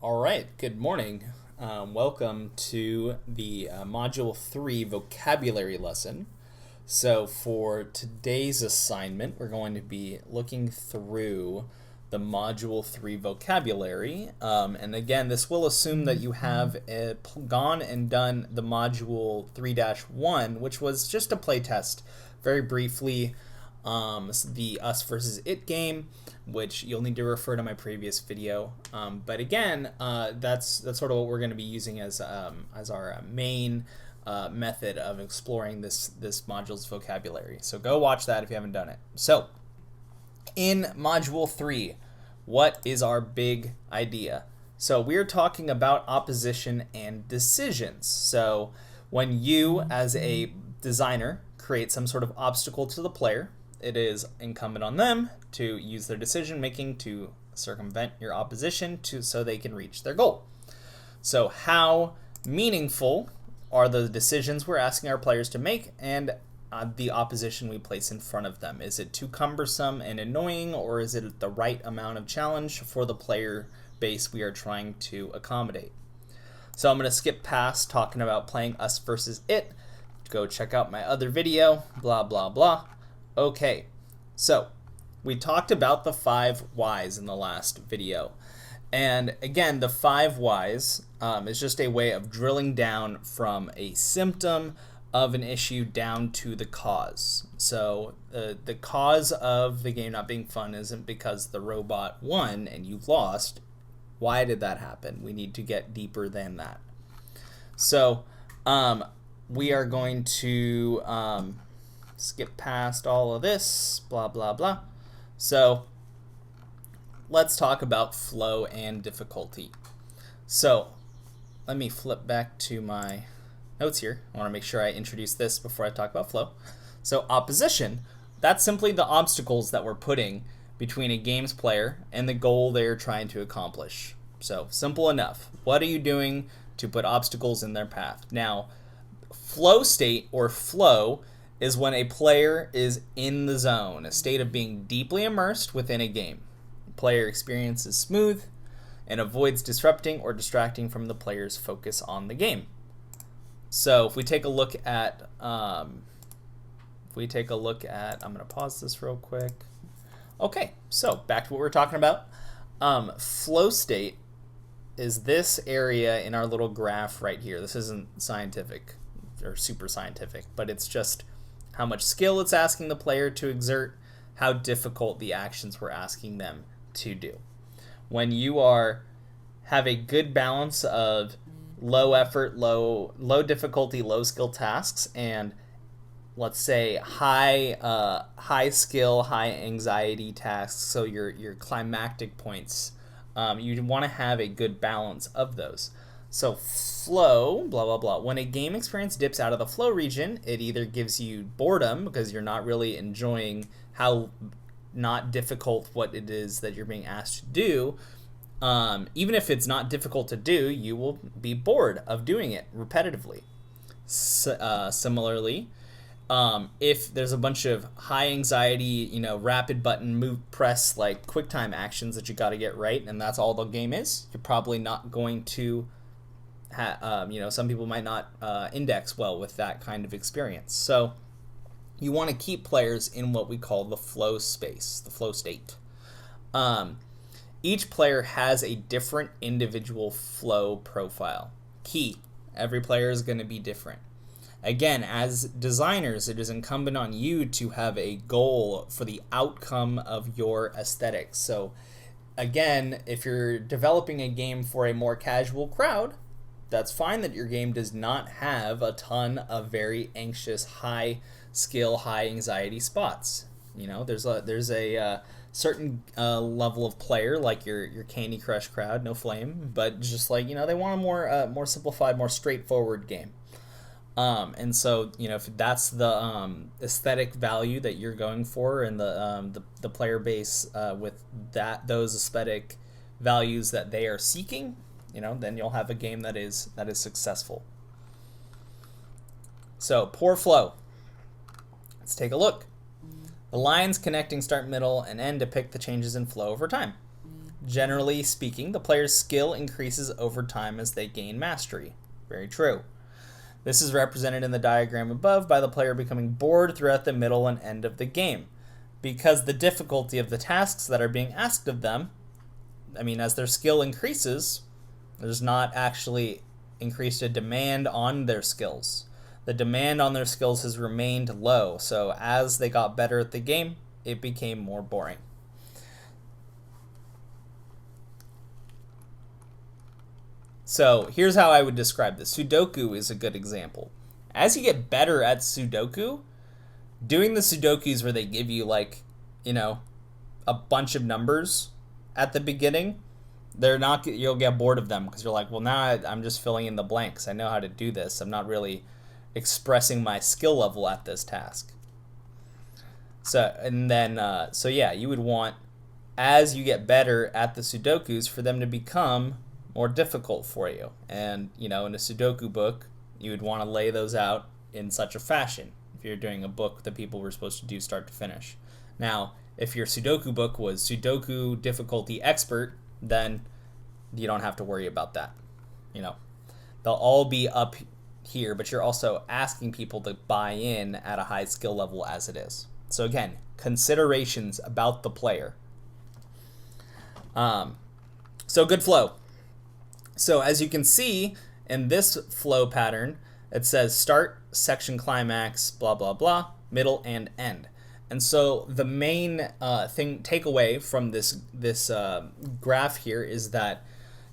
All right, good morning. Welcome to the Module 3 vocabulary lesson. So for today's assignment, we're going to be looking through the Module 3 vocabulary. And again, this will assume that you have gone and done the Module 3-1, which was just a play test, very briefly. The us versus it game, which you'll need to refer to my previous video. But again, that's sort of what we're going to be using as our main method of exploring this module's vocabulary. So go watch that if you haven't done it. So in Module 3, what is our big idea? So we're talking about opposition and decisions. So when you, as a designer, create some sort of obstacle to the player, it is incumbent on them to use their decision making to circumvent your opposition so they can reach their goal. So how meaningful are the decisions we're asking our players to make and the opposition we place in front of them? Is it too cumbersome and annoying, or is it the right amount of challenge for the player base we are trying to accommodate? So I'm going to skip past talking about playing us versus it. Go check out my other video, blah, blah, blah. Okay, so we talked about the 5 whys in the last video. And again, the 5 whys is just a way of drilling down from a symptom of an issue down to the cause. So the cause of the game not being fun isn't because the robot won and you lost. Why did that happen? We need to get deeper than that. So we are going to skip past all of this, blah, blah, blah. So let's talk about flow and difficulty. So let me flip back to my notes here. I want to make sure I introduce this before I talk about flow. So opposition, that's simply the obstacles that we're putting between a game's player and the goal they're trying to accomplish. So simple enough. What are you doing to put obstacles in their path? Now, flow state or flow is when a player is in the zone, a state of being deeply immersed within a game. The player experiences smooth and avoids disrupting or distracting from the player's focus on the game. So if we take a look at, I'm going to pause this real quick. Okay, so back to what we're talking about. Flow state is this area in our little graph right here. This isn't scientific or super scientific, but it's just how much skill it's asking the player to exert, how difficult the actions we're asking them to do. When you have a good balance of low effort, low difficulty, low skill tasks, and let's say high skill, high anxiety tasks, so your climactic points, you want to have a good balance of those. So flow, blah, blah, blah. When a game experience dips out of the flow region, it either gives you boredom because you're not really enjoying how not difficult what it is that you're being asked to do. Even if it's not difficult to do, you will be bored of doing it repetitively. Similarly, if there's a bunch of high anxiety, rapid button move press, like quick time actions that you got to get right, and that's all the game is, you're probably not going to some people might not index well with that kind of experience. So you want to keep players in what we call the flow space, the flow state. Each player has a different individual flow profile. Key, every player is going to be different. Again, as designers, it is incumbent on you to have a goal for the outcome of your aesthetics. So again, if you're developing a game for a more casual crowd, that's fine that your game does not have a ton of very anxious, high skill, high anxiety spots. There's a certain level of player, like your Candy Crush crowd, no flame, but just like, they want a more simplified, more straightforward game. And so, if that's the aesthetic value that you're going for and the player base with those aesthetic values that they are seeking, then you'll have a game that is successful. So poor flow. Let's take a look. The lines connecting start, middle, and end depict the changes in flow over time. Generally speaking, the player's skill increases over time as they gain mastery. Very true. This is represented in the diagram above by the player becoming bored throughout the middle and end of the game. Because the difficulty of the tasks that are being asked of them, as their skill increases, there's not actually increased a demand on their skills. The demand on their skills has remained low, so as they got better at the game, it became more boring. So here's how I would describe this. Sudoku is a good example. As you get better at Sudoku, doing the Sudokus where they give you a bunch of numbers at the beginning, you'll get bored of them because you're like, well, now I'm just filling in the blanks. I know how to do this. I'm not really expressing my skill level at this task. You would want, as you get better at the Sudokus, for them to become more difficult for you. And, in a Sudoku book, you would want to lay those out in such a fashion if you're doing a book that people were supposed to do start to finish. Now, if your Sudoku book was Sudoku difficulty expert, then you don't have to worry about that. They'll all be up here, but you're also asking people to buy in at a high skill level as it is. So again, considerations about the player. So good flow. So as you can see in this flow pattern, it says start, section climax, blah, blah, blah, middle, and end. And so the main takeaway from this graph here is that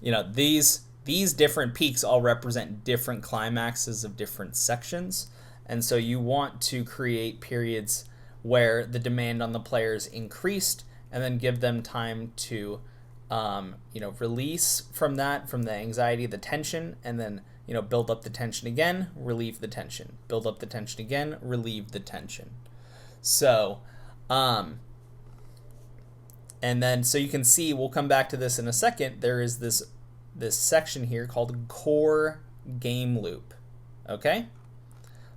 these different peaks all represent different climaxes of different sections. And so you want to create periods where the demand on the players increased and then give them time to release from the anxiety, the tension, and then, build up the tension again, relieve the tension, build up the tension again, relieve the tension. So, so you can see, we'll come back to this in a second, there is this section here called core game loop. Okay?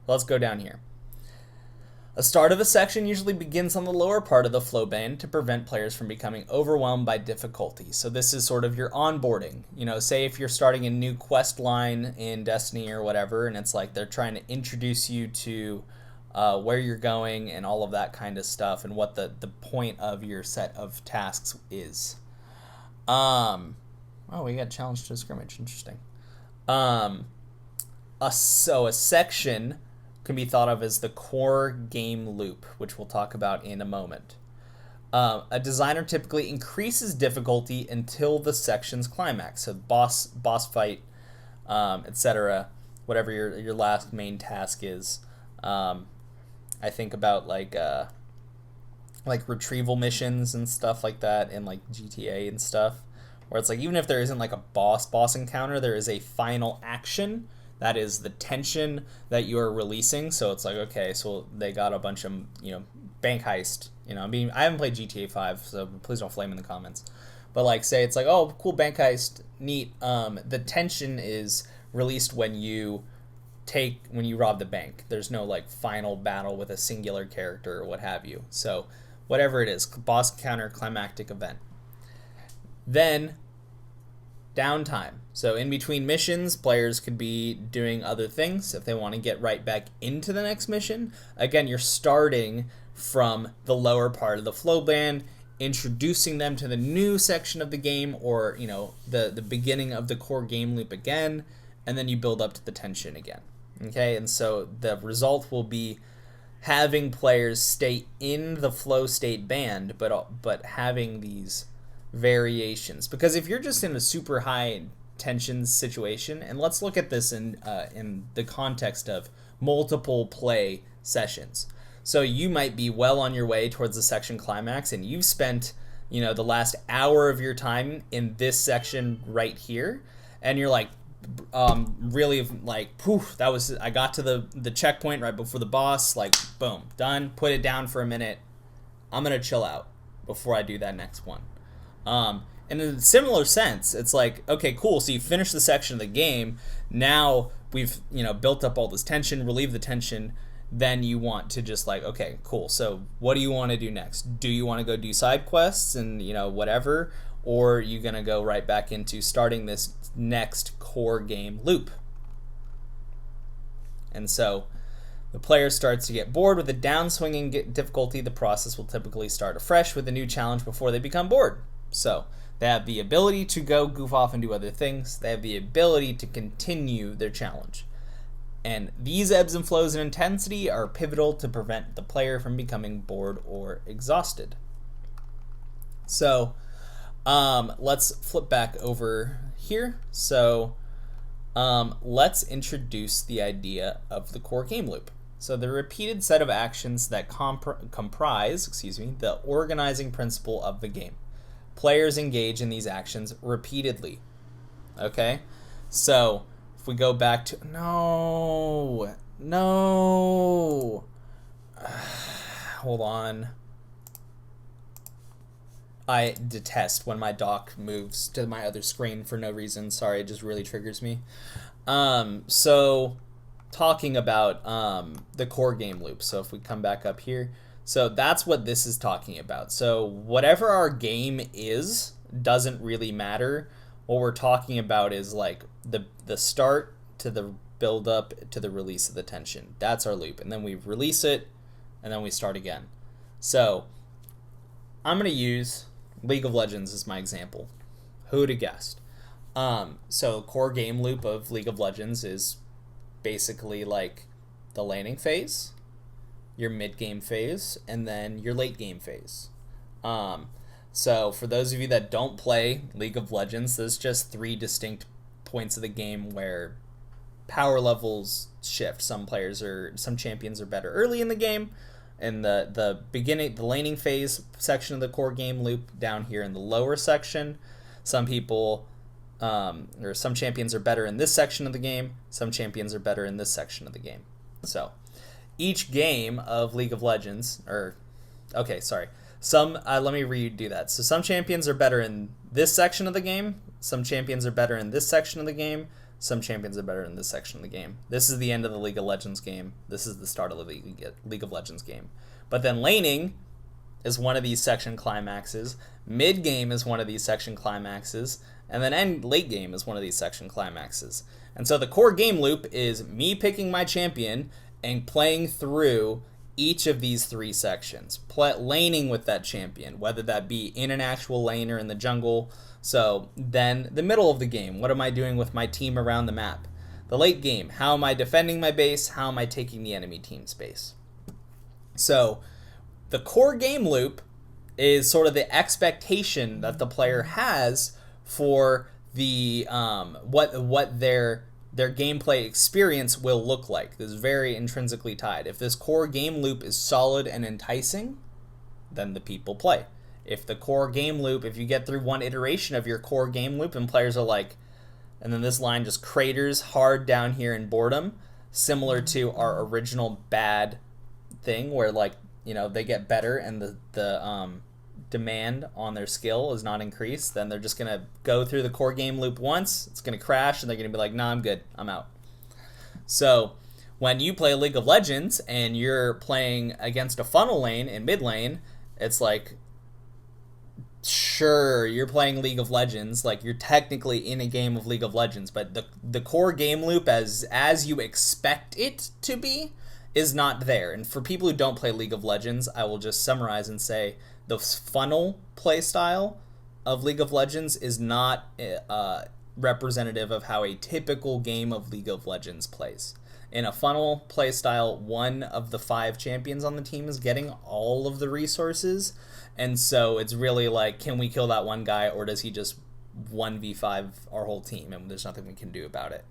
Let's go down here. A start of a section usually begins on the lower part of the flow band to prevent players from becoming overwhelmed by difficulty. So this is sort of your onboarding. Say if you're starting a new quest line in Destiny or whatever, and it's like they're trying to introduce you to where you're going and all of that kind of stuff and what the point of your set of tasks is. We got challenge to scrimmage. Interesting. So a section can be thought of as the core game loop, which we'll talk about in a moment. A designer typically increases difficulty until the section's climax, so boss fight, etc. Whatever your last main task is. I think about like retrieval missions and stuff like that in like GTA and stuff, where it's like even if there isn't like a boss encounter, there is a final action. That is the tension that you are releasing. So it's like, okay, so they got a bunch of, bank heist. I haven't played GTA 5, so please don't flame in the comments. But like, say it's like, oh, cool bank heist, neat. The tension is released when you rob the bank. There's no like final battle with a singular character or what have you. So whatever it is, boss encounter, climactic event. Then downtime. So in between missions, players could be doing other things if they want to get right back into the next mission. Again, you're starting from the lower part of the flow band, introducing them to the new section of the game, or the beginning of the core game loop again, and then you build up to the tension again. Okay, and so the result will be having players stay in the flow state band, but having these variations. Because if you're just in a super high tension situation, and let's look at this in the context of multiple play sessions. So you might be well on your way towards the section climax, and you've spent the last hour of your time in this section right here, and you're like really like, poof, I got to the checkpoint right before the boss, like boom, done, put it down for a minute, I'm gonna chill out before I do that next one. And in a similar sense, it's like, okay, cool, so you finish the section of the game, now we've built up all this tension, relieve the tension, then you want to just like, okay, cool, so what do you want to do next? Do you want to go do side quests and whatever, or you're going to go right back into starting this next core game loop. And so the player starts to get bored with the downswinging difficulty. The process will typically start afresh with a new challenge before they become bored. So they have the ability to go goof off and do other things. They have the ability to continue their challenge. And these ebbs and flows in intensity are pivotal to prevent the player from becoming bored or exhausted. So let's flip back over here. So let's introduce the idea of the core game loop. So the repeated set of actions that comprise the organizing principle of the game. Players engage in these actions repeatedly. Okay? So if we go back to... No! Hold on. I detest when my dock moves to my other screen for no reason. Sorry, it just really triggers me. So talking about the core game loop. So if we come back up here, so that's what this is talking about. So whatever our game is doesn't really matter. What we're talking about is like the start to the build up to the release of the tension. That's our loop. And then we release it and then we start again. So I'm going to use League of Legends as my example. Who'd have guessed? So core game loop of League of Legends is basically like the laning phase, your mid game phase, and then your late game phase. So for those of you that don't play League of Legends, there's just 3 distinct points of the game where power levels shift. Some champions are better early in the game, in the beginning, the laning phase section of the core game loop down here in the lower section. Some people or some champions are better in this section of the game. Some champions are better in this section of the game. So each game of League of Legends, let me redo that. So some champions are better in this section of the game. Some champions are better in this section of the game. Some champions are better in this section of the game. This is the end of the League of Legends game. This is the start of the League of Legends game. But then laning is one of these section climaxes. Mid game is one of these section climaxes. And then late game is one of these section climaxes. And so the core game loop is me picking my champion and playing through each of these 3 sections. Laning with that champion, whether that be in an actual lane or in the jungle. So then the middle of the game, what am I doing with my team around the map? The late game, how am I defending my base? How am I taking the enemy team's base? So the core game loop is sort of the expectation that the player has for the what their gameplay experience will look like. This is very intrinsically tied. If this core game loop is solid and enticing, then the people play. If the core game loop, if you get through one iteration of your core game loop and players are like, and then this line just craters hard down here in boredom, similar to our original bad thing where they get better and the demand on their skill is not increased, then they're just going to go through the core game loop once, it's going to crash, and they're going to be like, nah, I'm good, I'm out. So when you play League of Legends and you're playing against a funnel lane in mid lane, it's like, sure, you're playing League of Legends, like you're technically in a game of League of Legends, but the core game loop as you expect it to be is not there. And for people who don't play League of Legends, I will just summarize and say the funnel play style of League of Legends is not representative of how a typical game of League of Legends plays. In a funnel play style, one of the 5 champions on the team is getting all of the resources, and so it's really like, can we kill that one guy, or does he just 1v5 our whole team, and there's nothing we can do about it?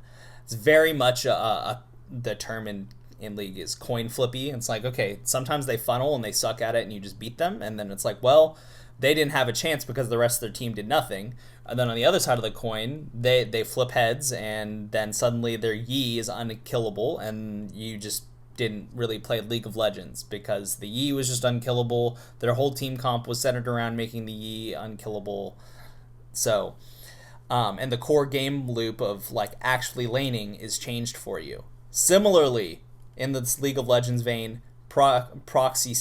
It's very much the term in League is coin flippy. It's like, okay, sometimes they funnel and they suck at it and you just beat them, and then it's like, well, they didn't have a chance because the rest of their team did nothing. And then on the other side of the coin, they flip heads, and then suddenly their Yi is unkillable, and you just didn't really play League of Legends because the Yi was just unkillable. Their whole team comp was centered around making the Yi unkillable. So, and the core game loop of like actually laning is changed for you. Similarly, in this League of Legends vein, proxy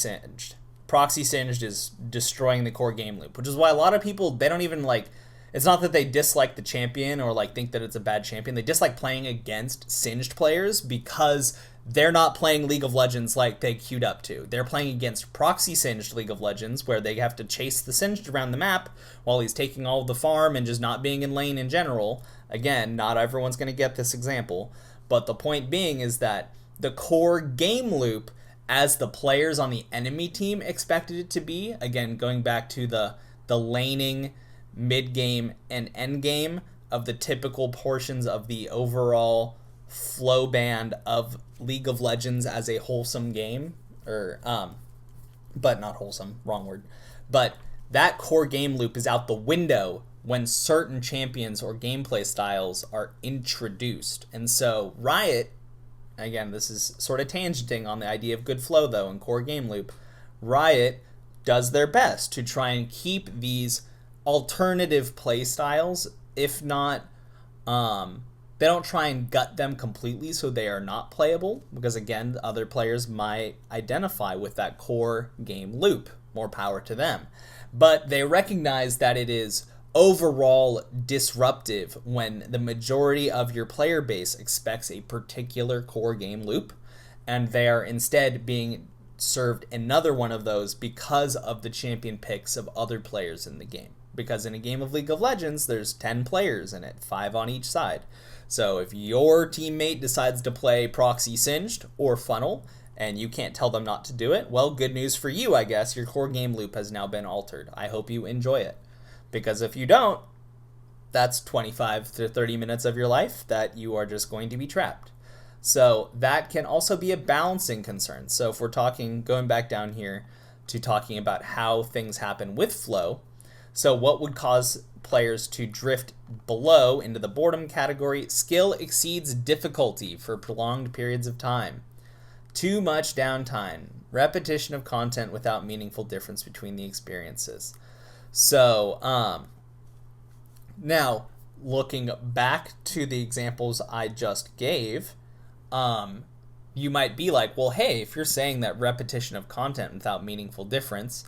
proxy singed is destroying the core game loop, which is why a lot of people, they don't even like, it's not that they dislike the champion or like think that it's a bad champion. They dislike playing against singed players because they're not playing League of Legends like they queued up to. They're playing against proxy singed League of Legends where they have to chase the singed around the map while he's taking all of the farm and just not being in lane in general. Again, not everyone's going to get this example, but the point being is that the core game loop, as the players on the enemy team expected it to be, again, going back to the laning, mid-game, and end-game of the typical portions of the overall flow band of League of Legends as a wholesome game, but not wholesome, wrong word. But that core game loop is out the window when certain champions or gameplay styles are introduced. And so Riot, again, this is sort of tangenting on the idea of good flow though and core game loop, Riot does their best to try and keep these alternative play styles, if not, they don't try and gut them completely so they are not playable, because again, other players might identify with that core game loop. More power to them. But they recognize that it is overall disruptive when the majority of your player base expects a particular core game loop, and they are instead being served another one of those because of the champion picks of other players in the game. Because in a game of League of Legends, there's 10 players in it, 5 on each side. So if your teammate decides to play Proxy Singed or Funnel, and you can't tell them not to do it, well, good news for you, I guess. Your core game loop has now been altered. I hope you enjoy it. Because if you don't, that's 25 to 30 minutes of your life that you are just going to be trapped. So that can also be a balancing concern. So if we're going back down here to talking about how things happen with flow, so what would cause players to drift below into the boredom category? Skill exceeds difficulty for prolonged periods of time. Too much downtime. Repetition of content without meaningful difference between the experiences. So, now, looking back to the examples I just gave, you might be like, well, hey, if you're saying that repetition of content without meaningful difference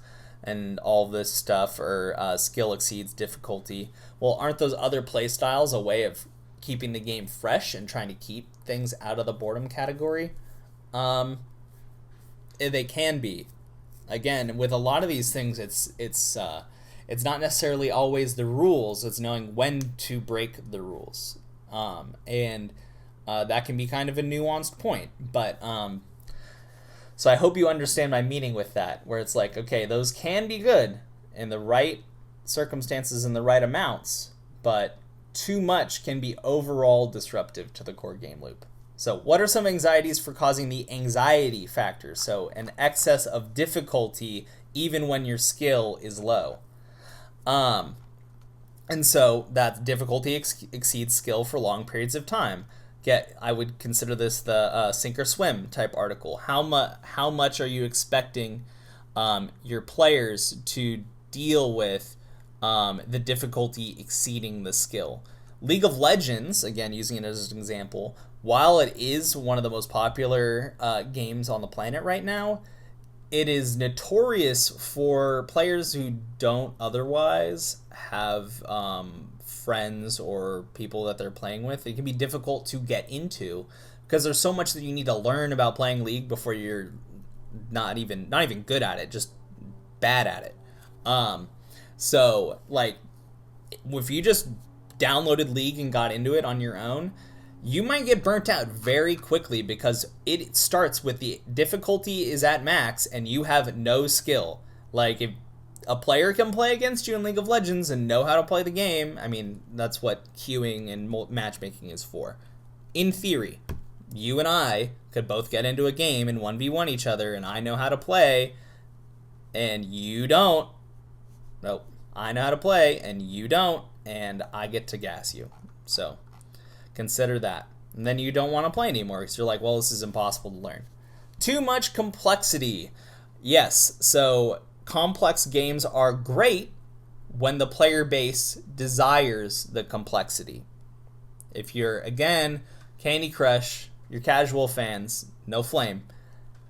and all this stuff, or skill exceeds difficulty, well, aren't those other play styles a way of keeping the game fresh and trying to keep things out of the boredom category? They can be. Again, with a lot of these things, it's not necessarily always the rules. It's knowing when to break the rules, and that can be kind of a nuanced point. But so I hope you understand my meaning with that, where it's like, okay, those can be good in the right circumstances and the right amounts, but too much can be overall disruptive to the core game loop. So what are some anxieties for causing the anxiety factor? So an excess of difficulty even when your skill is low. And so that difficulty exceeds skill for long periods of time. I would consider this the sink or swim type article. How much are you expecting your players to deal with the difficulty exceeding the skill? League of Legends, again using it as an example, while it is one of the most popular games on the planet right now, it is notorious for players who don't otherwise have friends or people that they're playing with. It can be difficult to get into because there's so much that you need to learn about playing League before you're not even good at it, just bad at it. So like if you just downloaded League and got into it on your own, you might get burnt out very quickly because it starts with the difficulty is at max and you have no skill. Like if a player can play against you in League of Legends and know how to play the game, I mean, that's what queuing and matchmaking is for. In theory, you and I could both get into a game and 1v1 each other and I know how to play and you don't. Nope. I know how to play and you don't, and I get to gas you. So consider that. And then you don't want to play anymore because you're like, well, this is impossible to learn. Too much complexity. Yes, so complex games are great when the player base desires the complexity. If you're, again, Candy Crush, you're casual fans, no flame.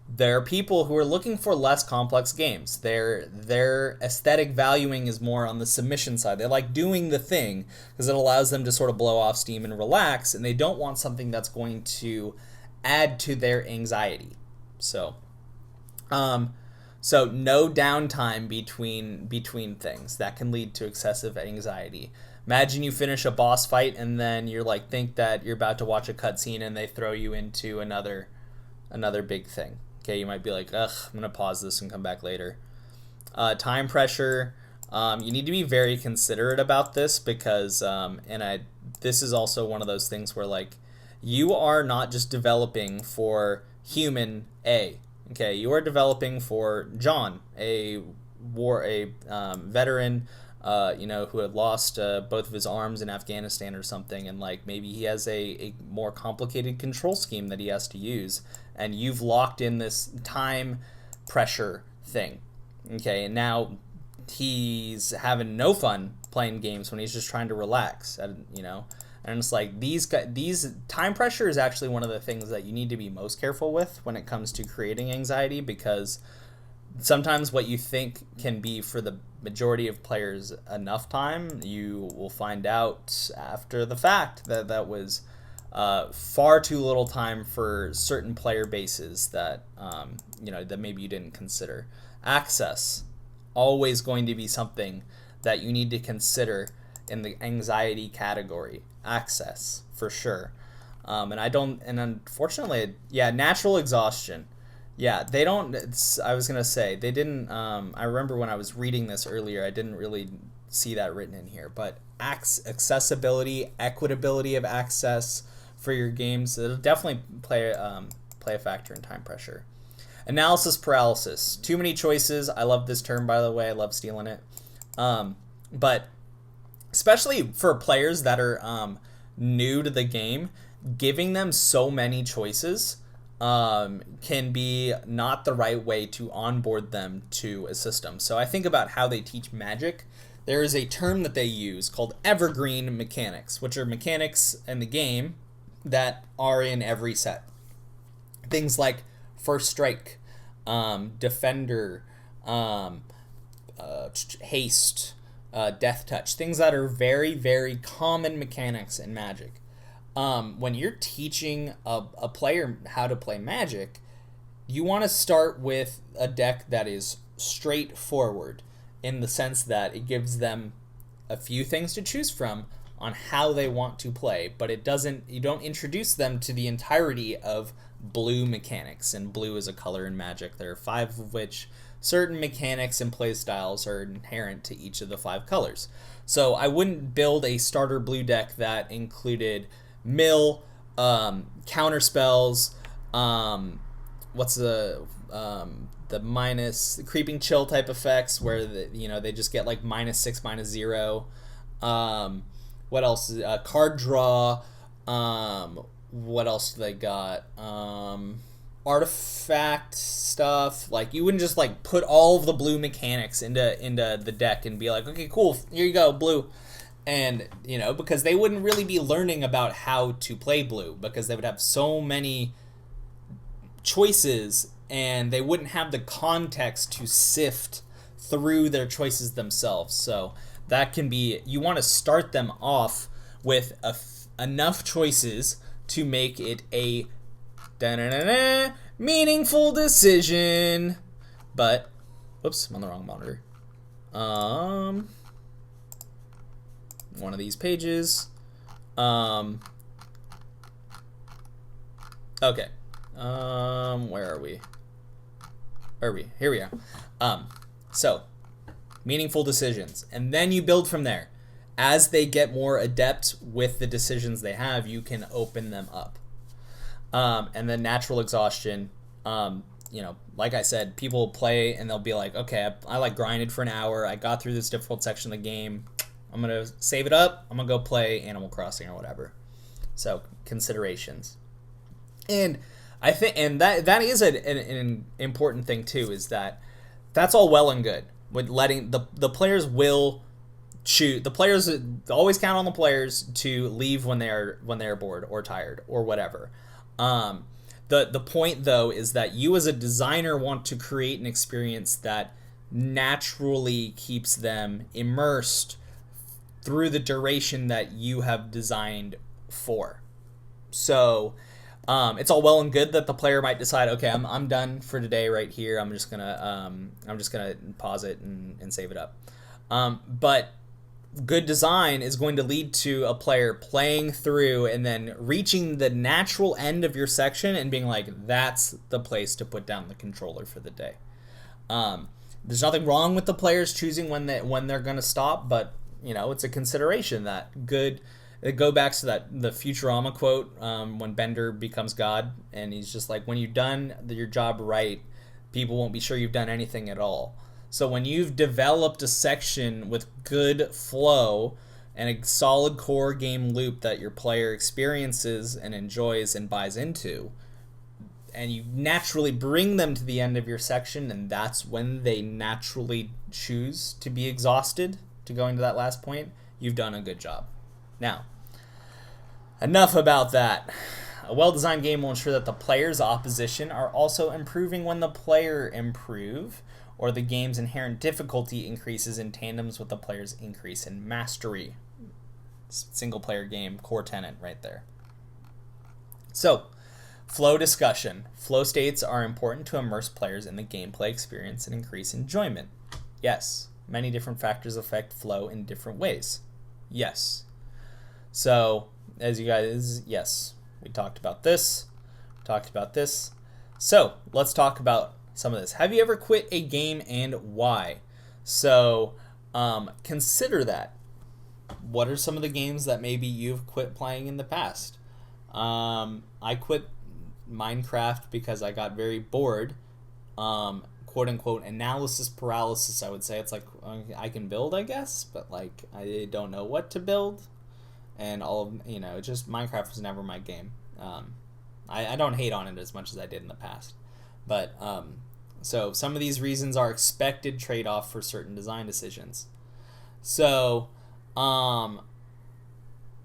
There are people who are looking for less complex games. Their aesthetic valuing is more on the submission side. They like doing the thing because it allows them to sort of blow off steam and relax, and they don't want something that's going to add to their anxiety. So no downtime between things. That can lead to excessive anxiety. Imagine you finish a boss fight and then you're like, think that you're about to watch a cutscene and they throw you into another big thing. Okay, you might be like, ugh, I'm gonna pause this and come back later. Time pressure. You need to be very considerate about this because, this is also one of those things where like, you are not just developing for human A. Okay, you are developing for John, a veteran, who had lost both of his arms in Afghanistan or something, and like maybe he has a more complicated control scheme that he has to use, and you've locked in this time pressure thing. Okay, and now he's having no fun playing games when he's just trying to relax, and it's like these time pressure is actually one of the things that you need to be most careful with when it comes to creating anxiety, because sometimes what you think can be for the majority of players enough time, you will find out after the fact that was far too little time for certain player bases that that maybe you didn't consider. Access, always going to be something that you need to consider in the anxiety category. Access, for sure. And unfortunately, natural exhaustion. Yeah, they don't. I was gonna say they didn't. I remember when I was reading this earlier, I didn't really see that written in here. But accessibility, equitability of access for your games, it'll definitely play a factor in time pressure. Analysis paralysis. Too many choices. I love this term, by the way. I love stealing it. But especially for players that are new to the game, giving them so many choices can be not the right way to onboard them to a system. So I think about how they teach Magic. There is a term that they use called evergreen mechanics, which are mechanics in the game that are in every set. Things like First Strike, Defender, Haste, Death Touch, things that are very, very common mechanics in Magic. When you're teaching a player how to play Magic, you want to start with a deck that is straightforward in the sense that it gives them a few things to choose from on how they want to play, but you don't introduce them to the entirety of blue mechanics, and blue is a color in Magic. There are 5 of which certain mechanics and play styles are inherent to each of the 5 colors. So I wouldn't build a starter blue deck that included mill, counter spells, what's the minus creeping chill type effects where they just get like -6, -0. What else? Card draw. What else do they got? Artifact stuff. Like, you wouldn't just like put all of the blue mechanics into the deck and be like, okay, cool, here you go, blue. And because they wouldn't really be learning about how to play blue, because they would have so many choices and they wouldn't have the context to sift through their choices themselves. So that can be, you want to start them off with enough choices to make it a meaningful decision. But whoops, I'm on the wrong monitor. One of these pages. Okay. Where are we? Here we are. So meaningful decisions, and then you build from there. As they get more adept with the decisions they have, you can open them up. And then natural exhaustion. Like I said, people play and they'll be like, okay, I like grinded for an hour. I got through this difficult section of the game. I'm going to save it up. I'm going to go play Animal Crossing or whatever. So considerations. And I think, and that is an important thing too, is that's all well and good with letting the players will choose. The players always count on the players to leave when they're bored or tired or whatever. The the point though is that you as a designer want to create an experience that naturally keeps them immersed through the duration that you have designed for. So it's all well and good that the player might decide, okay, I'm done for today right here. I'm just gonna pause it and save it up. But good design is going to lead to a player playing through and then reaching the natural end of your section and being like, that's the place to put down the controller for the day. There's nothing wrong with the players choosing when they're going to stop, but it's a consideration that good. It go back to the Futurama quote when Bender becomes God, and he's just like, when you've done your job right, people won't be sure you've done anything at all. So when you've developed a section with good flow and a solid core game loop that your player experiences and enjoys and buys into, and you naturally bring them to the end of your section, and that's when they naturally choose to be exhausted to go into that last point, you've done a good job. Now, enough about that. A well-designed game will ensure that the player's opposition are also improving when the player improve, or the game's inherent difficulty increases in tandems with the player's increase in mastery. Single-player game, core tenet right there. So, flow discussion. Flow states are important to immerse players in the gameplay experience and increase enjoyment. Yes. Many different factors affect flow in different ways. Yes. So, as you guys, yes, we talked about this. So, let's talk about some of this. Have you ever quit a game and why? So, consider that. What are some of the games that maybe you've quit playing in the past? I quit Minecraft because I got very bored. Quote unquote analysis paralysis, I would say. It's like, I can build, I guess, but like I don't know what to build, and just Minecraft was never my game. I don't hate on it as much as I did in the past, but so some of these reasons are expected trade-off for certain design decisions. So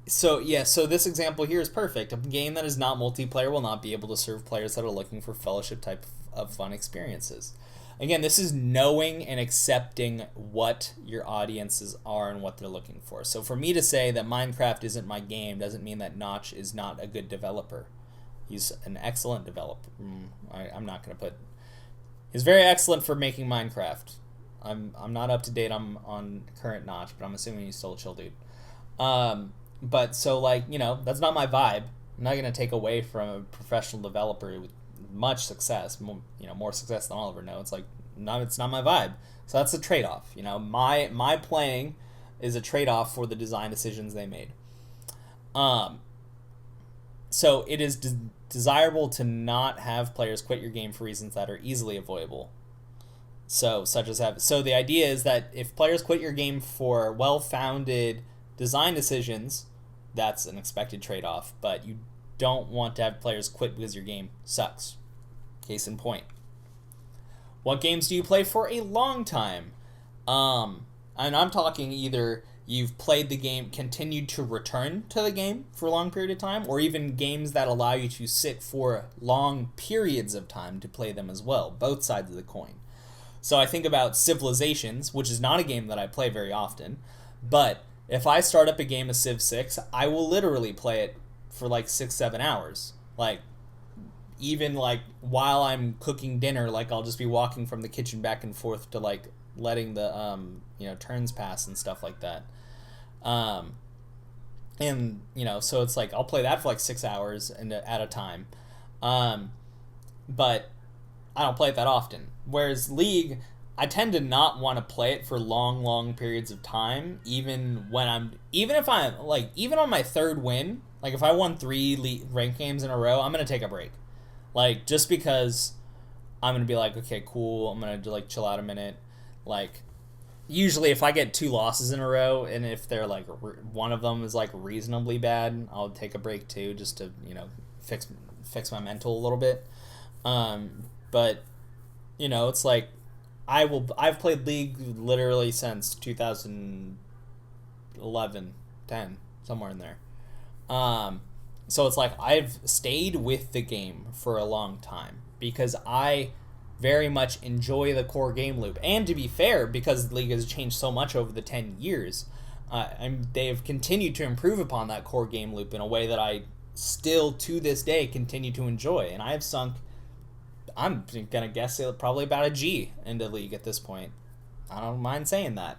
this example here is perfect. A game that is not multiplayer will not be able to serve players that are looking for fellowship type of fun experiences. Again, this is knowing and accepting what your audiences are and what they're looking for. So for me to say that Minecraft isn't my game doesn't mean that Notch is not a good developer. He's an excellent developer. I'm not going to put... He's very excellent for making Minecraft. I'm not up to date on current Notch, but I'm assuming he's still a chill dude. But so that's not my vibe. I'm not going to take away from a professional developer with much success, more success than I'll ever know. It's like, no, it's not my vibe. So that's a trade-off. My playing is a trade-off for the design decisions they made. So it is desirable to not have players quit your game for reasons that are easily avoidable. So the idea is that if players quit your game for well-founded design decisions, that's an expected trade-off, but you don't want to have players quit because your game sucks. Case in point. What games do you play for a long time? And I'm talking either you've played the game, continued to return to the game for a long period of time, or even games that allow you to sit for long periods of time to play them as well, both sides of the coin. So I think about Civilizations, which is not a game that I play very often, but if I start up a game of Civ 6, I will literally play it for 6-7 hours. Even while I'm cooking dinner, I'll just be walking from the kitchen back and forth to letting the turns pass and stuff like that. And so it's I'll play that for 6 hours at a time. But I don't play it that often. Whereas League, I tend to not want to play it for long periods of time, even if I'm even on my third win, if I won 3 ranked games in a row, I'm going to take a break. Just because I'm going to be okay, cool, I'm going to chill out a minute. Usually if I get 2 losses in a row, and if they're one of them is reasonably bad, I'll take a break too, just to, fix my mental a little bit. But it's I've played League literally since 2011, 10, somewhere in there. So it's like I've stayed with the game for a long time because I very much enjoy the core game loop. And to be fair, because the league has changed so much over the 10 years, and they have continued to improve upon that core game loop in a way that I still to this day continue to enjoy. And I have sunk, I'm gonna guess, probably about a G into the league at this point. I don't mind saying that.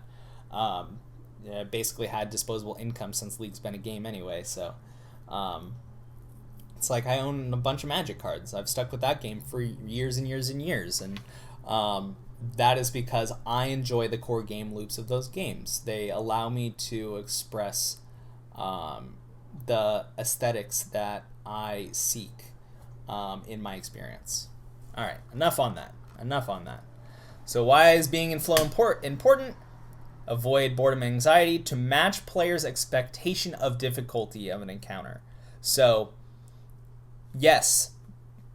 Yeah, basically had disposable income since League's been a game anyway, so it's like I own a bunch of Magic cards. I've stuck with that game for years and years and years, and that is because I enjoy the core game loops of those games. They allow me to express the aesthetics that I seek in my experience. All right, enough on that. So why is being in flow important? Avoid boredom and anxiety to match players' expectation of difficulty of an encounter. So, yes,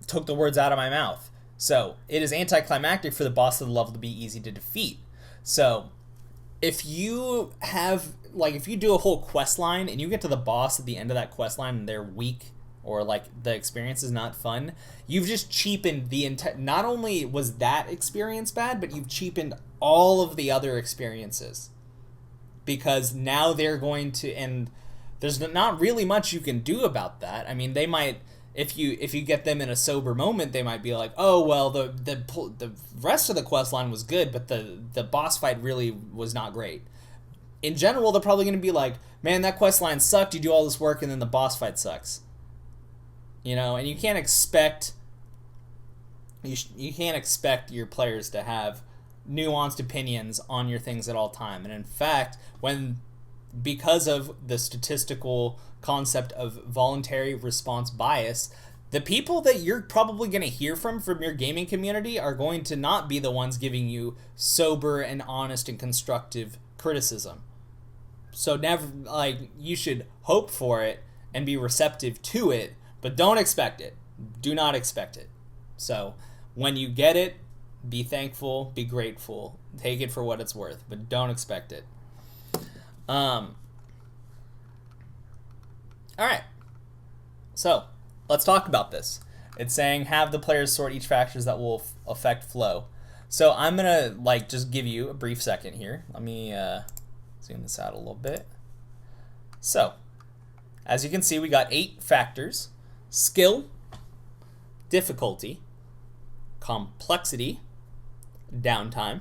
took the words out of my mouth. So, it is anticlimactic for the boss of the level to be easy to defeat. So, if you do a whole quest line and you get to the boss at the end of that quest line and they're weak or like the experience is not fun, you've just cheapened the entire. Not only was that experience bad, but you've cheapened all of the other experiences, because now they're going to, and there's not really much you can do about that. I mean, they might, if you get them in a sober moment, they might be like, oh well, the rest of the quest line was good, but the boss fight really was not great. In general, they're probably going to be like, man, that quest line sucked. You do all this work and then the boss fight sucks. You know, and you can't expect your players to have nuanced opinions on your things at all time. And in fact, because of the statistical concept of voluntary response bias, the people that you're probably going to hear from your gaming community are going to not be the ones giving you sober and honest and constructive criticism. So never, you should hope for it and be receptive to it, but don't expect it. Do not expect it. So when you get it, be thankful, be grateful, take it for what it's worth, but don't expect it. All right. So let's talk about this. It's saying have the players sort each factors that will affect flow. So I'm gonna just give you a brief second here. Let me zoom this out a little bit. So as you can see, we got 8 factors: skill, difficulty, complexity, downtime,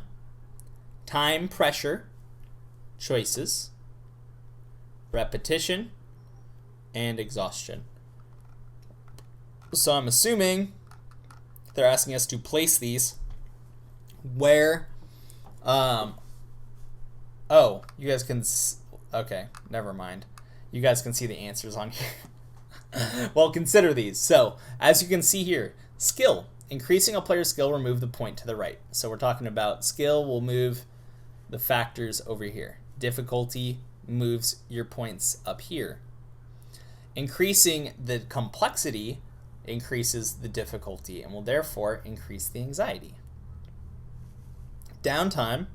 time pressure, choices, repetition, and exhaustion. So I'm assuming they're asking us to place these where, oh, you guys can, okay, never mind. You guys can see the answers on here. Well, consider these. So, as you can see here, skill. Increasing a player's skill will move the point to the right. So we're talking about skill will move the factors over here. Difficulty moves your points up here. Increasing the complexity increases the difficulty and will therefore increase the anxiety. Downtime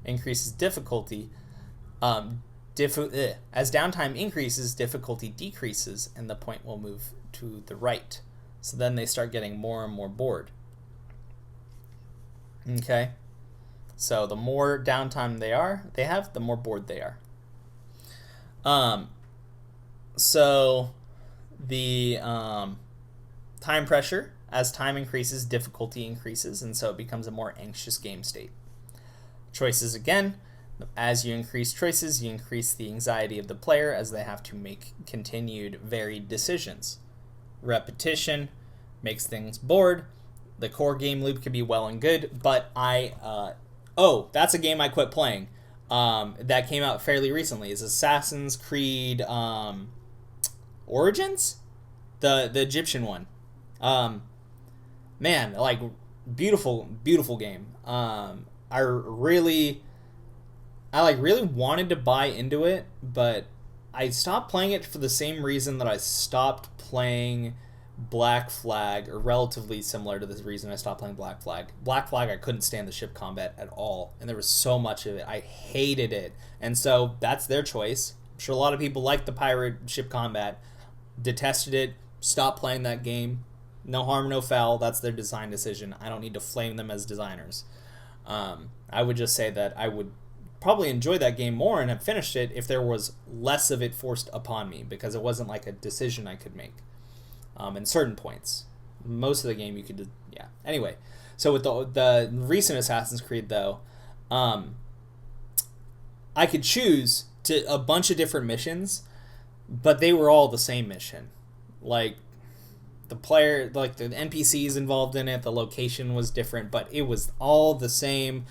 increases difficulty. As downtime increases, difficulty decreases, and the point will move to the right. So then they start getting more and more bored. Okay? So the more downtime they have, the more bored they are. So the time pressure, as time increases, difficulty increases, and so it becomes a more anxious game state. Choices again, as you increase choices, you increase the anxiety of the player as they have to make continued varied decisions. Repetition makes things bored. The core game loop can be well and good, but that's a game I quit playing. That came out fairly recently. Is Assassin's Creed Origins, the Egyptian one. Man, beautiful game. I really wanted to buy into it, but I stopped playing it for the same reason that I stopped playing Black Flag, or relatively similar to the reason I stopped playing Black Flag. Black Flag, I couldn't stand the ship combat at all, and there was so much of it. I hated it, and so that's their choice. I'm sure a lot of people like the pirate ship combat. detested it, stopped playing that game. No harm, no foul. That's their design decision. I don't need to flame them as designers. I would just say that I would probably enjoy that game more and have finished it if there was less of it forced upon me, because it wasn't like a decision I could make in certain points. Most of the game you could, yeah. Anyway, so with the recent Assassin's Creed, though, I could choose to a bunch of different missions, but they were all the same mission. Like, the player, like the NPCs involved in it, the location was different, but it was all the same.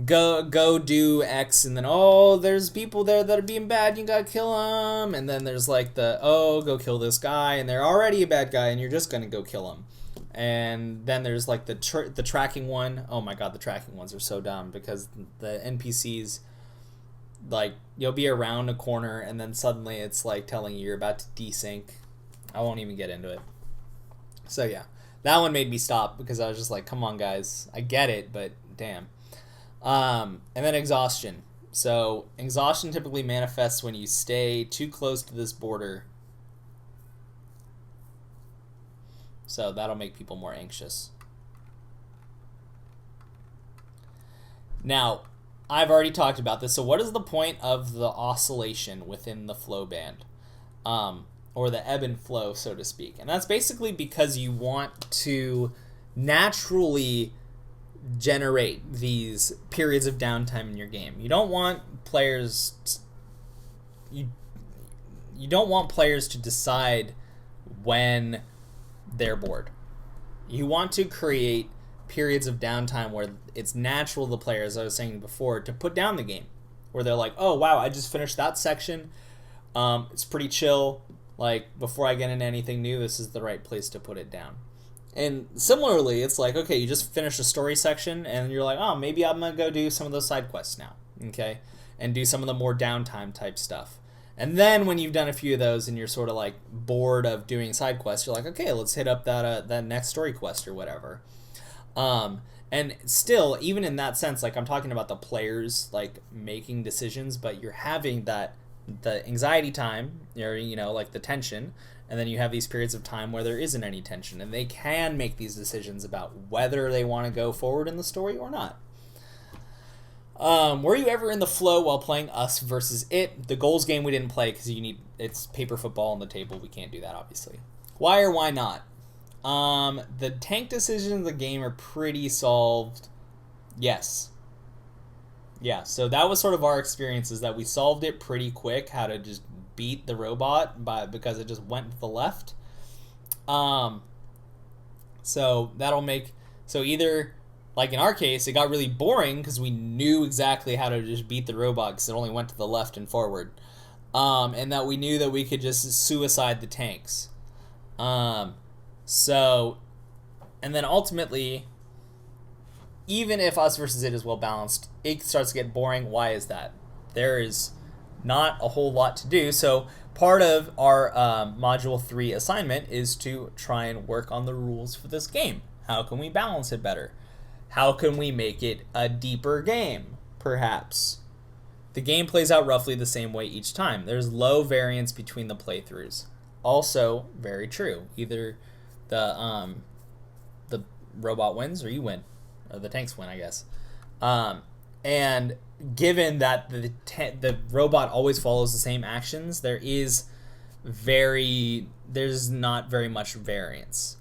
Go do X, and then, oh, there's people there that are being bad, you gotta kill them. And then there's like go kill this guy, and they're already a bad guy, and you're just gonna go kill him. And then there's like the tracking one. Oh my god, the tracking ones are so dumb, because the NPCs, like, you'll be around a corner, and then suddenly it's like telling you you're about to desync. I won't even get into it. So yeah, that one made me stop, because I was just like, come on guys, I get it, but damn. And then exhaustion. So exhaustion typically manifests when you stay too close to this border. So that'll make people more anxious. Now, I've already talked about this. So what is the point of the oscillation within the flow band? Or the ebb and flow, so to speak. And that's basically because you want to naturally generate these periods of downtime in your game. You don't want players you don't want players to decide when they're bored. You want to create periods of downtime where it's natural to the player, as I was saying before, to put down the game, where they're like, oh wow, I just finished that section, it's pretty chill, like, before I get into anything new, this is the right place to put it down. And similarly, it's like, okay, you just finished a story section, and you're like, oh, maybe I'm going to go do some of those side quests now, okay? And do some of the more downtime type stuff. And then when you've done a few of those and you're sort of like bored of doing side quests, you're like, okay, let's hit up that next story quest or whatever. And still, even in that sense, like, I'm talking about the players, like, making decisions, but you're having the anxiety time, or, like the tension, and then you have these periods of time where there isn't any tension, and they can make these decisions about whether they want to go forward in the story or not. Were you ever in the flow while playing Us versus It? The goals game we didn't play because it's paper football on the table. We can't do that, obviously. Why or why not? The tank decisions of the game are pretty solved. Yes. Yeah, so that was sort of our experience, is that we solved it pretty quick, how to just beat the robot because it just went to the left. So either, like in our case, it got really boring because we knew exactly how to just beat the robot because it only went to the left and forward, and that we knew that we could just suicide the tanks. And then ultimately, even if Us versus It is well balanced, it starts to get boring. Why is that? There is not a whole lot to do. So part of our Module 3 assignment is to try and work on the rules for this game. How can we balance it better? How can we make it a deeper game, perhaps? The game plays out roughly the same way each time. There's low variance between the playthroughs. Also, very true. Either the robot wins or you win. Or the tanks win, I guess. And given that the robot always follows the same actions, there's not very much variance.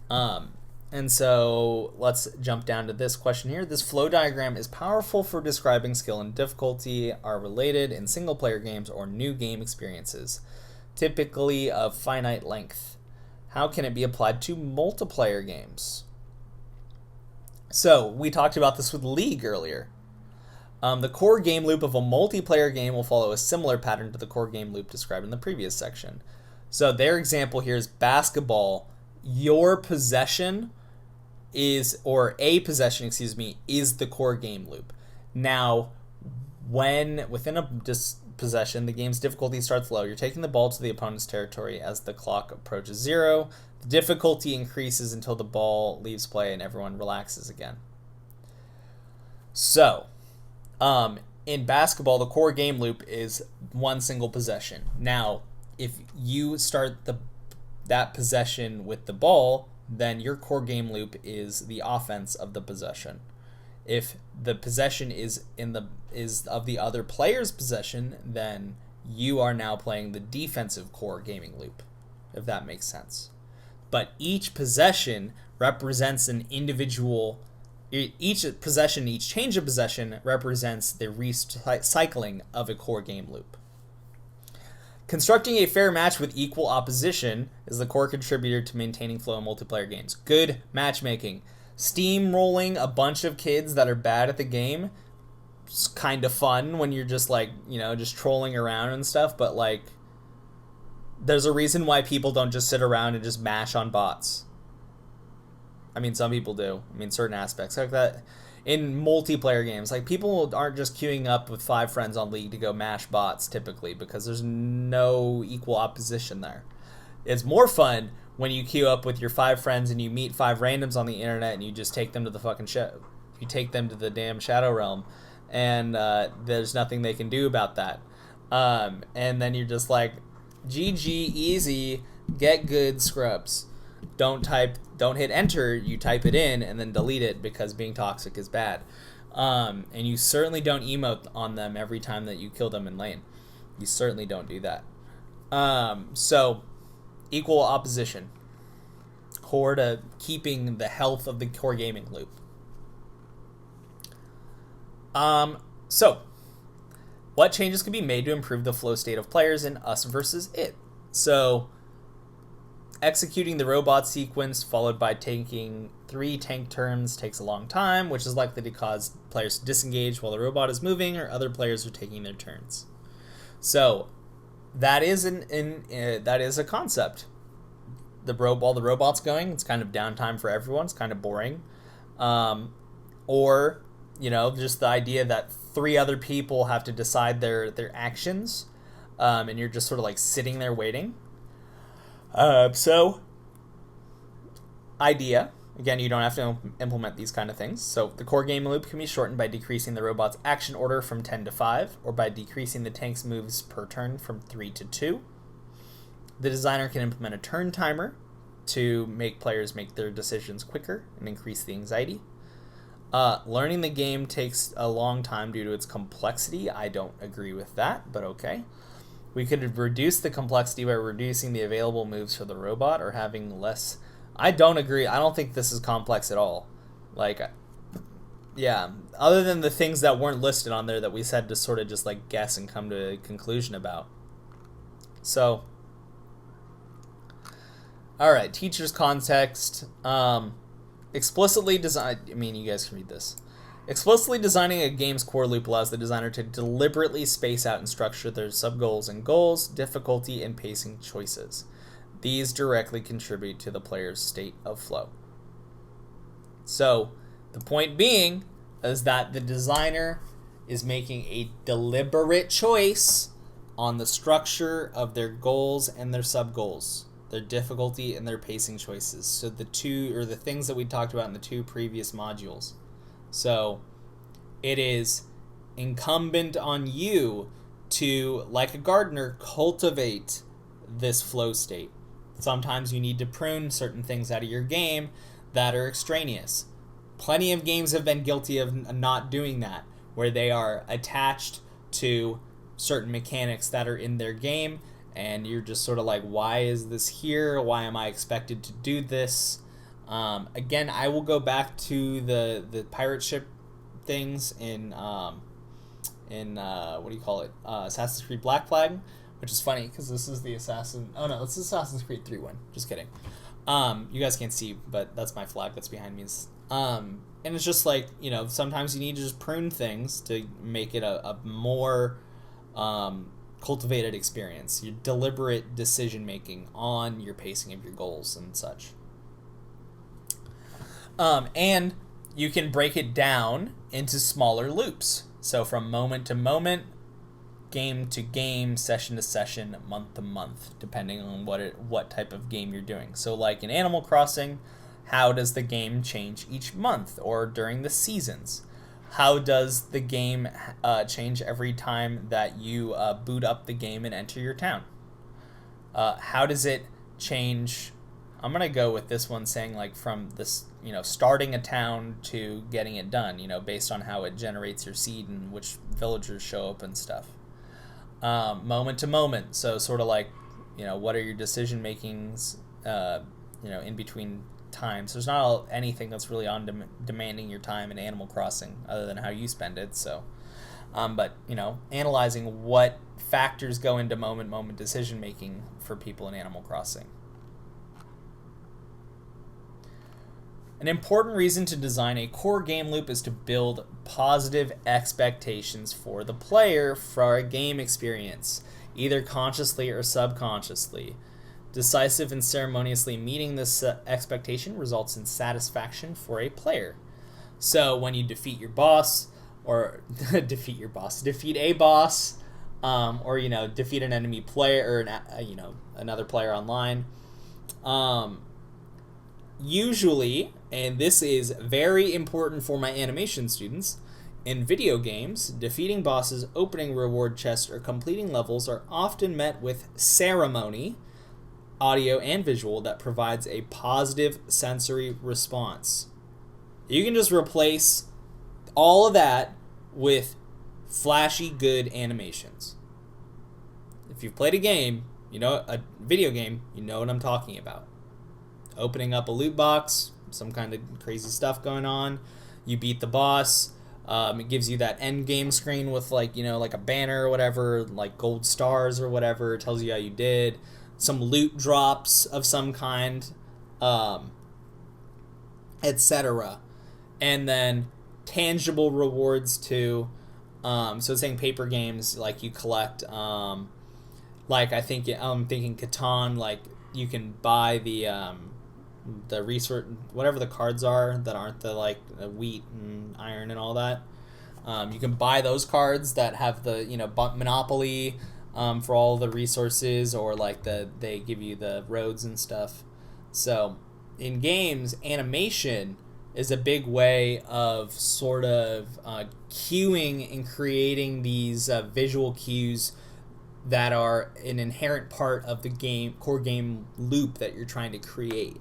And so let's jump down to this question here. This flow diagram is powerful for describing skill and difficulty are related in single-player games or new game experiences, typically of finite length. How can it be applied to multiplayer games? So we talked about this with League earlier. The core game loop of a multiplayer game will follow a similar pattern to the core game loop described in the previous section. So their example here is basketball. Your possession is the core game loop. Now, when within a possession, the game's difficulty starts low. You're taking the ball to the opponent's territory as the clock approaches 0. The difficulty increases until the ball leaves play and everyone relaxes again. So, in basketball, the core game loop is one single possession. Now, if you start that possession with the ball, then your core game loop is the offense of the possession. If the possession is of the other player's possession, then you are now playing the defensive core gaming loop, if that makes sense. But each possession represents an individual. Each possession, each change of possession represents the recycling of a core game loop. Constructing a fair match with equal opposition is the core contributor to maintaining flow in multiplayer games. Good matchmaking. Steamrolling a bunch of kids that are bad at the game is kind of fun when you're just like, just trolling around and stuff, but like, there's a reason why people don't just sit around and just mash on bots. I mean, some people do. I mean, certain aspects like that. In multiplayer games, like, people aren't just queuing up with 5 friends on League to go mash bots typically, because there's no equal opposition there. It's more fun when you queue up with your 5 friends and you meet 5 randoms on the internet and you just take them to the fucking you take them to the damn Shadow Realm, and there's nothing they can do about that. And then you're just like, GG, easy, get good, scrubs. Don't hit enter, you type it in and then delete it, because being toxic is bad. And you certainly don't emote on them every time that you kill them in lane. You certainly don't do that. So, equal opposition. Core to keeping the health of the core gaming loop. So, what changes can be made to improve the flow state of players in us versus it? So, executing the robot sequence followed by taking 3 tank turns takes a long time, which is likely to cause players to disengage while the robot is moving or other players are taking their turns. So that is that is a concept. While the robot's going, it's kind of downtime for everyone. It's kind of boring. Or just the idea that 3 other people have to decide their actions, and you're just sort of like sitting there waiting. So, idea. Again, you don't have to implement these kind of things. So, the core game loop can be shortened by decreasing the robot's action order from 10 to 5, or by decreasing the tank's moves per turn from 3 to 2. The designer can implement a turn timer to make players make their decisions quicker and increase the anxiety. Learning the game takes a long time due to its complexity. I don't agree with that, but okay. We could reduce the complexity by reducing the available moves for the robot or having less. I don't agree. I don't think this is complex at all. Like, yeah, other than the things that weren't listed on there that we said to sort of just like guess and come to a conclusion about. So, all right, teacher's context. Explicitly design. I mean, you guys can read this. Explicitly designing a game's core loop allows the designer to deliberately space out and structure their sub-goals and goals, difficulty, and pacing choices. These directly contribute to the player's state of flow. So, the point being is that the designer is making a deliberate choice on the structure of their goals and their sub-goals, their difficulty and their pacing choices. So the things that we talked about in the 2 previous modules. So it is incumbent on you to, like a gardener, cultivate this flow state. Sometimes you need to prune certain things out of your game that are extraneous. Plenty of games have been guilty of not doing that, where they are attached to certain mechanics that are in their game, and you're just sort of like, why is this here? Why am I expected to do this? Again, I will go back to the pirate ship things in Assassin's Creed Black Flag, which is funny because this is the this is Assassin's Creed 3 one. Just kidding. You guys can't see, but that's my flag that's behind me. And it's just like, sometimes you need to just prune things to make it a more cultivated experience. Your deliberate decision making on your pacing of your goals and such. And you can break it down into smaller loops. So from moment to moment, game to game, session to session, month to month, depending on what type of game you're doing. So like in Animal Crossing, how does the game change each month or during the seasons? How does the game change every time that you boot up the game and enter your town? How does it change? I'm going to go with this one saying like from this, starting a town to getting it done, based on how it generates your seed and which villagers show up and stuff. Moment to moment. So sort of like, what are your decision makings, in between times. There's not anything that's really on demanding your time in Animal Crossing other than how you spend it. So, but analyzing what factors go into moment decision making for people in Animal Crossing. An important reason to design a core game loop is to build positive expectations for the player for a game experience, either consciously or subconsciously. Decisive and ceremoniously meeting this expectation results in satisfaction for a player. So when you defeat your boss, or defeat a boss, or defeat an enemy player or another player online, usually, and this is very important for my animation students, in video games, defeating bosses, opening reward chests, or completing levels are often met with ceremony, audio and visual, that provides a positive sensory response. You can just replace all of that with flashy, good animations. If you've played a game, a video game, you know what I'm talking about. Opening up a loot box, some kind of crazy stuff going on, you beat the boss, it gives you that end game screen with like a banner or whatever, like gold stars or whatever, it tells you how you did, some loot drops of some kind, etc. And then tangible rewards too. So it's saying paper games, like you collect, like I'm thinking Catan, like you can buy the resource, whatever the cards are that aren't the like wheat and iron and all that. You can buy those cards that have the Monopoly for all the resources, or like they give you the roads and stuff. So in games, animation is a big way of sort of cueing and creating these visual cues that are an inherent part of the core game loop that you're trying to create.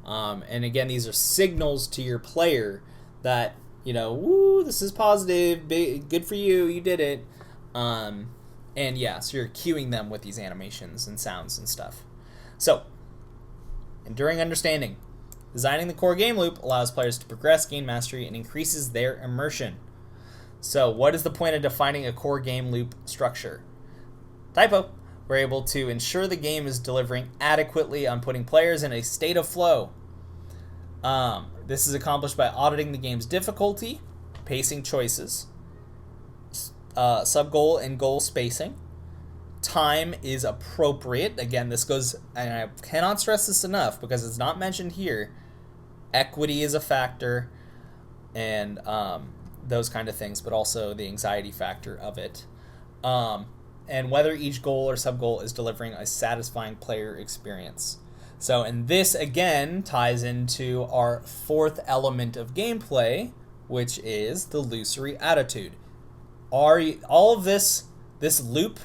And again, these are signals to your player that, woo, this is positive, good for you, you did it. And yeah, so you're cueing them with these animations and sounds and stuff. So, enduring understanding. Designing the core game loop allows players to progress, gain mastery, and increases their immersion. So, what is the point of defining a core game loop structure? Typo. We're able to ensure the game is delivering adequately on putting players in a state of flow. This is accomplished by auditing the game's difficulty, pacing choices, sub-goal and goal spacing. Time is appropriate. Again, this goes, and I cannot stress this enough because it's not mentioned here. Equity is a factor, and those kind of things, but also the anxiety factor of it. And whether each goal or sub-goal is delivering a satisfying player experience. So, and this again ties into our fourth element of gameplay, which is the illusory attitude. All of this loop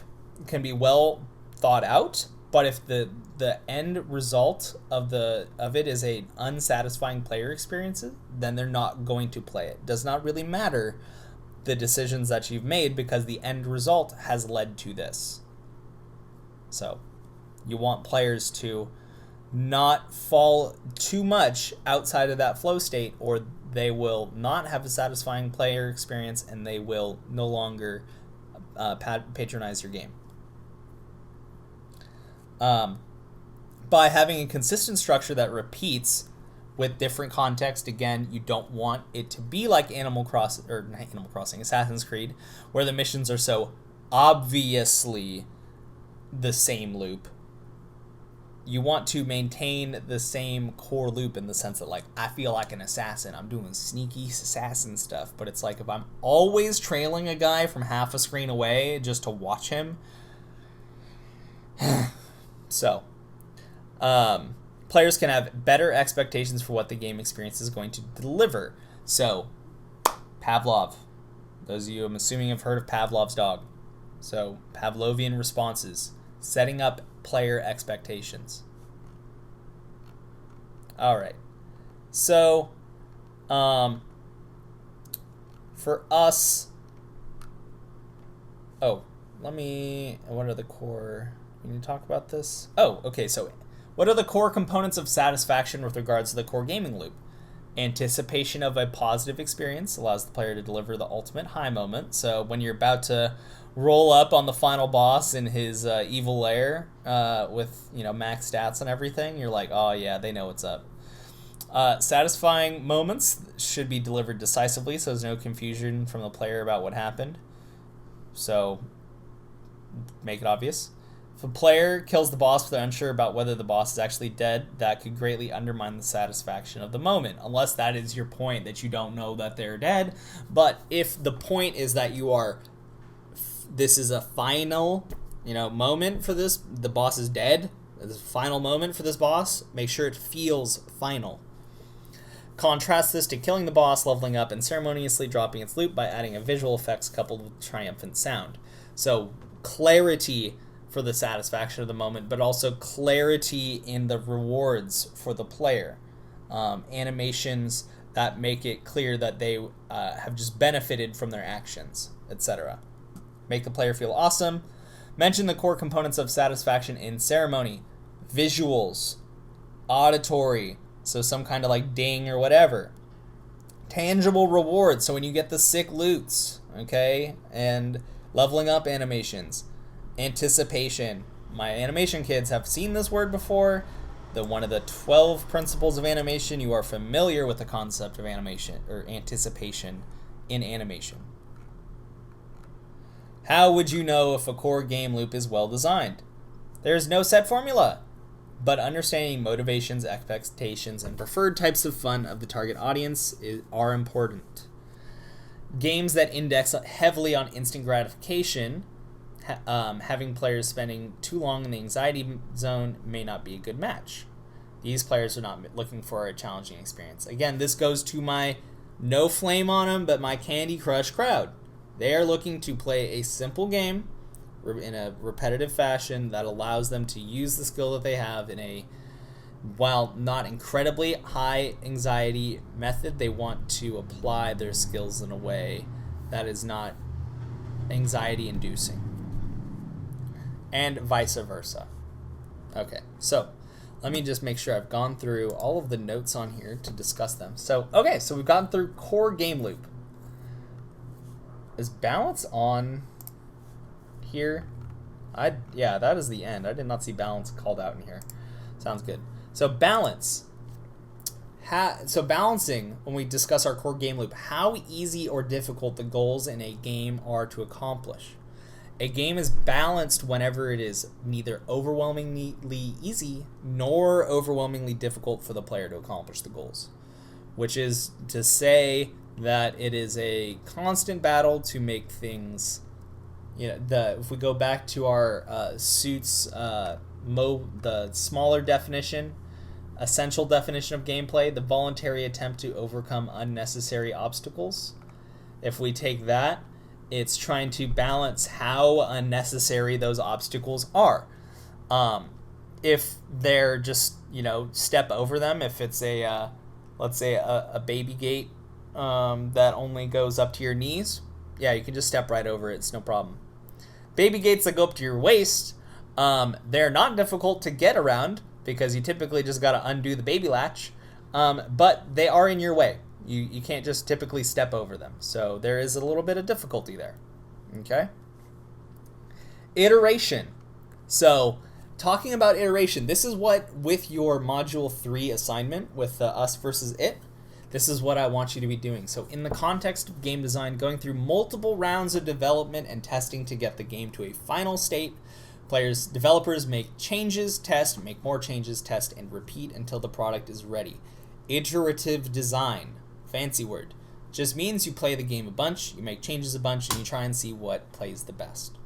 can be well thought out, but if the end result of it is a unsatisfying player experience, then they're not going to play it. Does not really matter the decisions that you've made, because the end result has led to this. So you want players to not fall too much outside of that flow state, or they will not have a satisfying player experience and they will no longer patronize your game. By having a consistent structure that repeats with different context, again, you don't want it to be like Assassin's Creed, where the missions are so obviously the same loop. You want to maintain the same core loop in the sense that, like, I feel like an assassin. I'm doing sneaky assassin stuff, but it's like if I'm always trailing a guy from half a screen away just to watch him. So, players can have better expectations for what the game experience is going to deliver. So, Pavlov. Those of you, I'm assuming, have heard of Pavlov's dog. So, Pavlovian responses. Setting up player expectations. All right. So, for us, what are the core, we need to talk about this? Oh, okay, so what are the core components of satisfaction with regards to the core gaming loop? Anticipation of a positive experience allows the player to deliver the ultimate high moment. So when you're about to roll up on the final boss in his evil lair with max stats and everything, you're like, oh yeah, they know what's up. Satisfying moments should be delivered decisively, so there's no confusion from the player about what happened. So make it obvious. If a player kills the boss but they're unsure about whether the boss is actually dead, that could greatly undermine the satisfaction of the moment, unless that is your point, that you don't know that they're dead. But if the point is that this is a final, moment for this, the boss is dead, this is a final moment for this boss, make sure it feels final. Contrast this to killing the boss, leveling up, and ceremoniously dropping its loot by adding a visual effects coupled with triumphant sound. So clarity for the satisfaction of the moment, but also clarity in the rewards for the player. Animations that make it clear that they have just benefited from their actions, etc. Make the player feel awesome. Mention the core components of satisfaction in ceremony. Visuals, auditory, so some kind of like ding or whatever. Tangible rewards, so when you get the sick loots, okay? And leveling up animations. Anticipation. My animation kids have seen this word before. One of the 12 principles of animation, you are familiar with the concept of animation or anticipation in animation. How would you know if a core game loop is well designed? There is no set formula, but understanding motivations, expectations, and preferred types of fun of the target audience are important. Games that index heavily on instant gratification, having players spending too long in the anxiety zone, may not be a good match. These players are not looking for a challenging experience. Again, this goes to my no flame on them, but my Candy Crush crowd. They are looking to play a simple game in a repetitive fashion that allows them to use the skill that they have in a, while not incredibly high anxiety method, they want to apply their skills in a way that is not anxiety inducing. And vice versa. Okay, so let me just make sure I've gone through all of the notes on here to discuss them. So we've gone through core game loop. Is balance on here? Yeah, that is the end. I did not see balance called out in here. Sounds good. So balance. So balancing, when we discuss our core game loop, how easy or difficult the goals in a game are to accomplish. A game is balanced whenever it is neither overwhelmingly easy nor overwhelmingly difficult for the player to accomplish the goals, which is to say that it is a constant battle to make things, if we go back to our suits, the smaller definition, essential definition of gameplay, the voluntary attempt to overcome unnecessary obstacles. If we take that, it's trying to balance how unnecessary those obstacles are. If they're just, step over them, if it's let's say a baby gate that only goes up to your knees, yeah, you can just step right over it. It's no problem. Baby gates that go up to your waist, they're not difficult to get around because you typically just got to undo the baby latch, but they are in your way. You can't just typically step over them. So there is a little bit of difficulty there. Okay? Iteration. So talking about iteration, this is what, with your Module 3 assignment with us versus it, this is what I want you to be doing. So in the context of game design, going through multiple rounds of development and testing to get the game to a final state, developers make changes, test, make more changes, test, and repeat until the product is ready. Iterative design. Fancy word. Just means you play the game a bunch, you make changes a bunch, and you try and see what plays the best.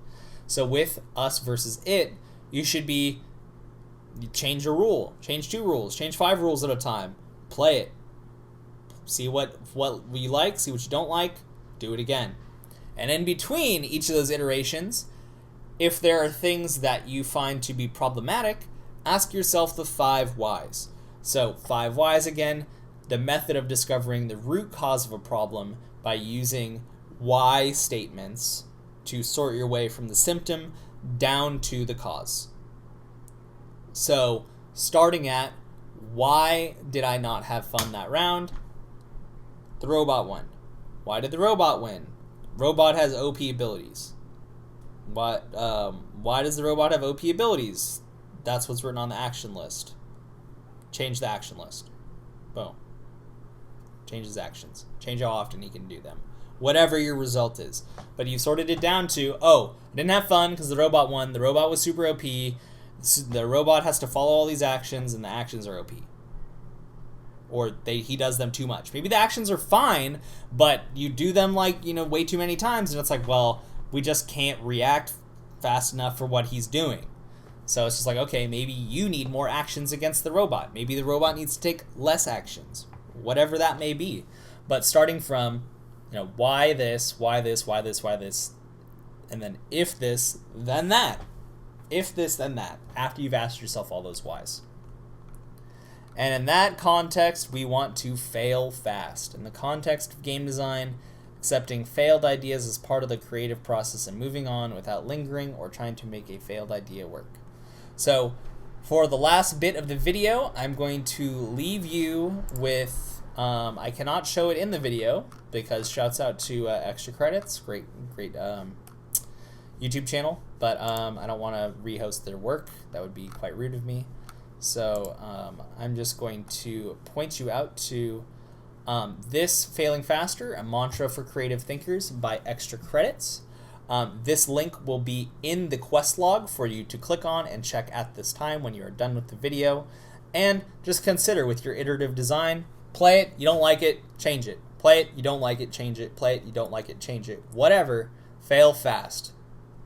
So with us versus it, you change a rule, change 2 rules, change 5 rules at a time. Play it. See what you like, see what you don't like, do it again. And in between each of those iterations, If there are things that you find to be problematic, ask yourself the 5 whys. So 5 whys again, the method of discovering the root cause of a problem by using why statements to sort your way from the symptom down to the cause. So starting at, why did I not have fun that round? The robot won. Why did the robot win? Robot has OP abilities. Why does the robot have OP abilities? That's what's written on the action list. Change the action list. Boom. Change his actions. Change how often he can do them. Whatever your result is. But you sorted it down to, oh, I didn't have fun because the robot won. The robot was super OP. The robot has to follow all these actions, and the actions are OP. Or he does them too much. Maybe the actions are fine, but you do them way too many times, and it's like, well, we just can't react fast enough for what he's doing. So it's just like, okay, maybe you need more actions against the robot. Maybe the robot needs to take less actions. Whatever that may be. But starting from, why this, why this, why this, why this, and then if this, then that. If this, then that, after you've asked yourself all those whys. And in that context, we want to fail fast. In the context of game design, accepting failed ideas as part of the creative process and moving on without lingering or trying to make a failed idea work. So for the last bit of the video, I'm going to leave you with, I cannot show it in the video because shouts out to Extra Credits, great YouTube channel, but I don't want to rehost their work. That would be quite rude of me. So I'm just going to point you out to this Failing Faster, a mantra for creative thinkers by Extra Credits. This link will be in the quest log for you to click on and check at this time when you are done with the video. And just consider with your iterative design, play it, you don't like it, change it. Play it, you don't like it, change it. Play it, you don't like it, change it. Whatever, fail fast.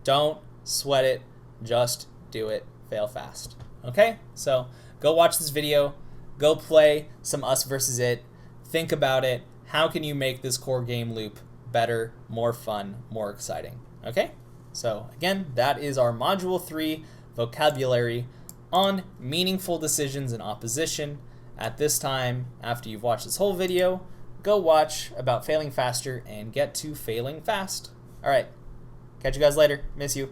Don't sweat it, just do it, fail fast. Okay, so go watch this video, go play some Us versus It, think about it, how can you make this core game loop better, more fun, more exciting, okay? So again, that is our Module 3 vocabulary on meaningful decisions in opposition. At this time, after you've watched this whole video, go watch about failing faster and get to failing fast. All right, catch you guys later, miss you.